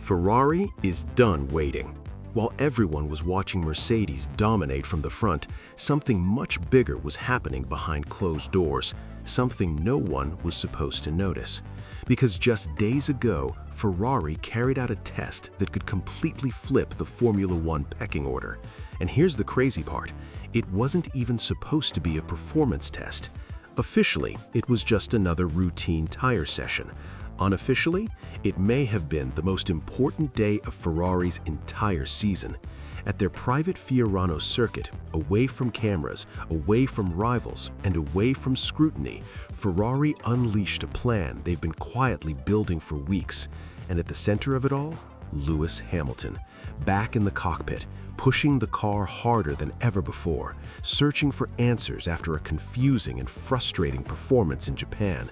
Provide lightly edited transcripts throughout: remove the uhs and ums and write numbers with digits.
Ferrari is done waiting. While everyone was watching Mercedes dominate from the front, something much bigger was happening behind closed doors, something no one was supposed to notice. Because just days ago, Ferrari carried out a test that could completely flip the Formula One pecking order. And here's the crazy part, it wasn't even supposed to be a performance test. Officially, it was just another routine tire session. Unofficially, it may have been the most important day of Ferrari's entire season. At their private Fiorano circuit, away from cameras, away from rivals, and away from scrutiny, Ferrari unleashed a plan they've been quietly building for weeks. And at the center of it all, Lewis Hamilton, back in the cockpit, pushing the car harder than ever before, searching for answers after a confusing and frustrating performance in Japan.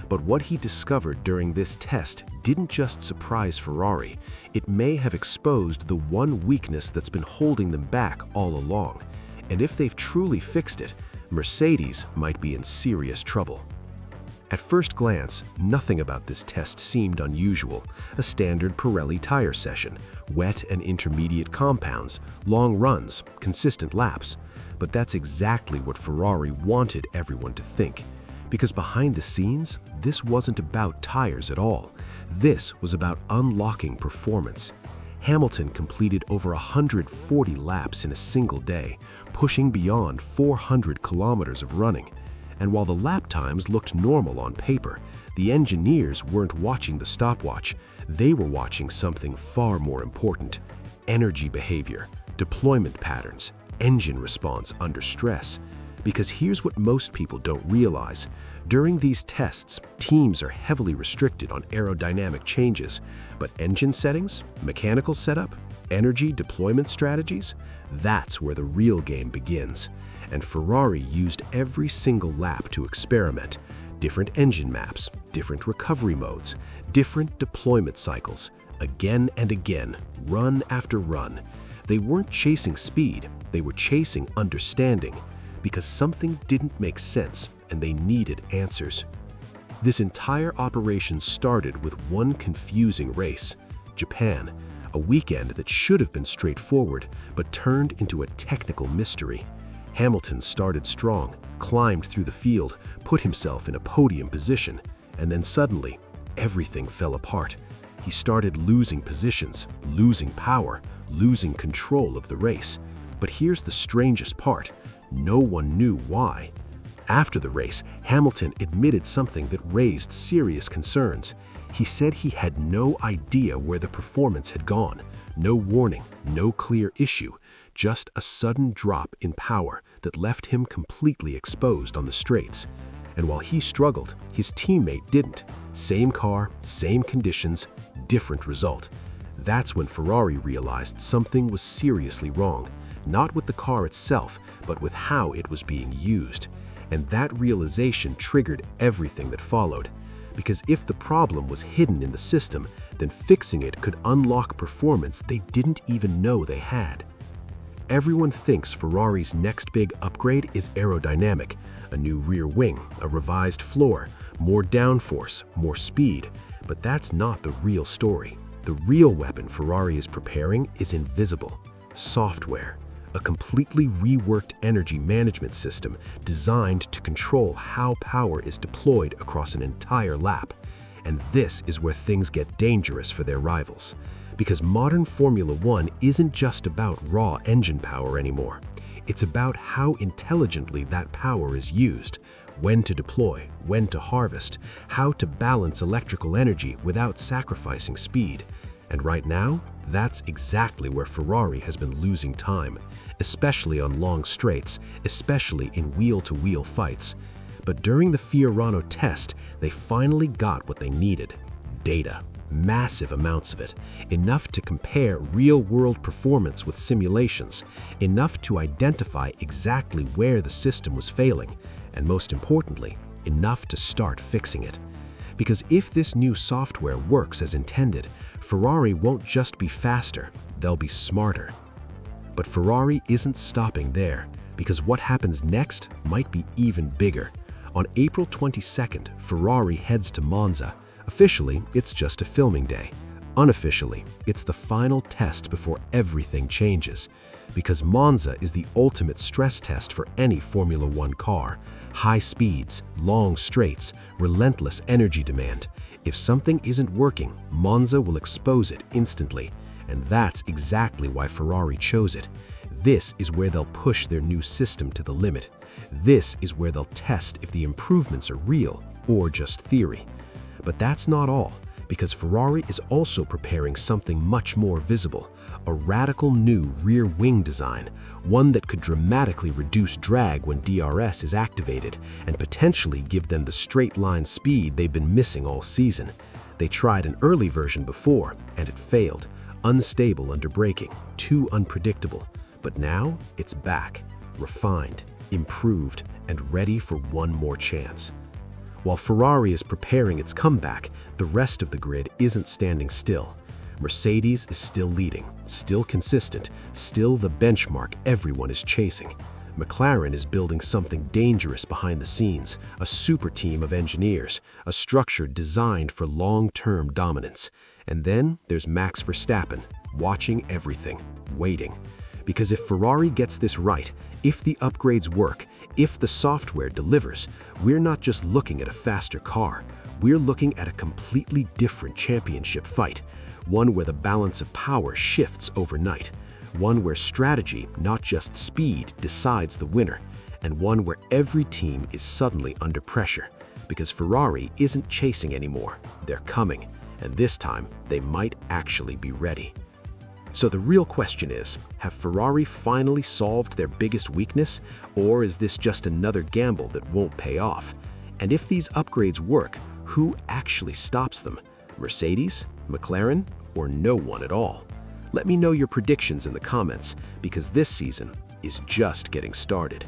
But what he discovered during this test didn't just surprise Ferrari, it may have exposed the one weakness that's been holding them back all along. And if they've truly fixed it, Mercedes might be in serious trouble. At first glance, nothing about this test seemed unusual. A standard Pirelli tire session, wet and intermediate compounds, long runs, consistent laps. But that's exactly what Ferrari wanted everyone to think. Because behind the scenes, this wasn't about tires at all. This was about unlocking performance. Hamilton completed over 140 laps in a single day, pushing beyond 400 kilometers of running. And while the lap times looked normal on paper, the engineers weren't watching the stopwatch. They were watching something far more important: energy behavior, deployment patterns, engine response under stress. Because here's what most people don't realize. During these tests, teams are heavily restricted on aerodynamic changes, but engine settings, mechanical setup, energy deployment strategies, that's where the real game begins. And Ferrari used every single lap to experiment. Different engine maps, different recovery modes, different deployment cycles, again and again, run after run. They weren't chasing speed, they were chasing understanding. Because something didn't make sense and they needed answers. This entire operation started with one confusing race, Japan, a weekend that should have been straightforward but turned into a technical mystery. Hamilton started strong, climbed through the field, put himself in a podium position, and then suddenly, everything fell apart. He started losing positions, losing power, losing control of the race. But here's the strangest part. No one knew why. After the race, Hamilton admitted something that raised serious concerns. He said he had no idea where the performance had gone. No warning, no clear issue, just a sudden drop in power that left him completely exposed on the straights. And while he struggled, his teammate didn't. Same car, same conditions, different result. That's when Ferrari realized something was seriously wrong. Not with the car itself, but with how it was being used. And that realization triggered everything that followed. Because if the problem was hidden in the system, then fixing it could unlock performance they didn't even know they had. Everyone thinks Ferrari's next big upgrade is aerodynamic, a new rear wing, a revised floor, more downforce, more speed. But that's not the real story. The real weapon Ferrari is preparing is invisible: software. A completely reworked energy management system designed to control how power is deployed across an entire lap. And this is where things get dangerous for their rivals. Because modern Formula One isn't just about raw engine power anymore. It's about how intelligently that power is used, when to deploy, when to harvest, how to balance electrical energy without sacrificing speed. And right now, that's exactly where Ferrari has been losing time, especially on long straights, especially in wheel-to-wheel fights. But during the Fiorano test, they finally got what they needed: data, massive amounts of it, enough to compare real-world performance with simulations, enough to identify exactly where the system was failing, and most importantly, enough to start fixing it. Because if this new software works as intended, Ferrari won't just be faster, they'll be smarter. But Ferrari isn't stopping there, because what happens next might be even bigger. On April 22nd, Ferrari heads to Monza. Officially, it's just a filming day. Unofficially, it's the final test before everything changes, because Monza is the ultimate stress test for any Formula One car. High speeds, long straights, relentless energy demand. If something isn't working, Monza will expose it instantly. And that's exactly why Ferrari chose it. This is where they'll push their new system to the limit. This is where they'll test if the improvements are real or just theory. But that's not all, because Ferrari is also preparing something much more visible, a radical new rear wing design, one that could dramatically reduce drag when DRS is activated and potentially give them the straight line speed they've been missing all season. They tried an early version before, and it failed. Unstable under braking, too unpredictable. But now it's back, refined, improved, and ready for one more chance. While Ferrari is preparing its comeback, the rest of the grid isn't standing still. Mercedes is still leading, still consistent, still the benchmark everyone is chasing. McLaren is building something dangerous behind the scenes, a super team of engineers, a structure designed for long-term dominance. And then there's Max Verstappen, watching everything, waiting. Because if Ferrari gets this right, if the upgrades work, if the software delivers, we're not just looking at a faster car, we're looking at a completely different championship fight, one where the balance of power shifts overnight, one where strategy, not just speed, decides the winner, and one where every team is suddenly under pressure, because Ferrari isn't chasing anymore, they're coming, and this time they might actually be ready. So the real question is, have Ferrari finally solved their biggest weakness, or is this just another gamble that won't pay off? And if these upgrades work, who actually stops them? Mercedes, McLaren, or no one at all? Let me know your predictions in the comments, because this season is just getting started.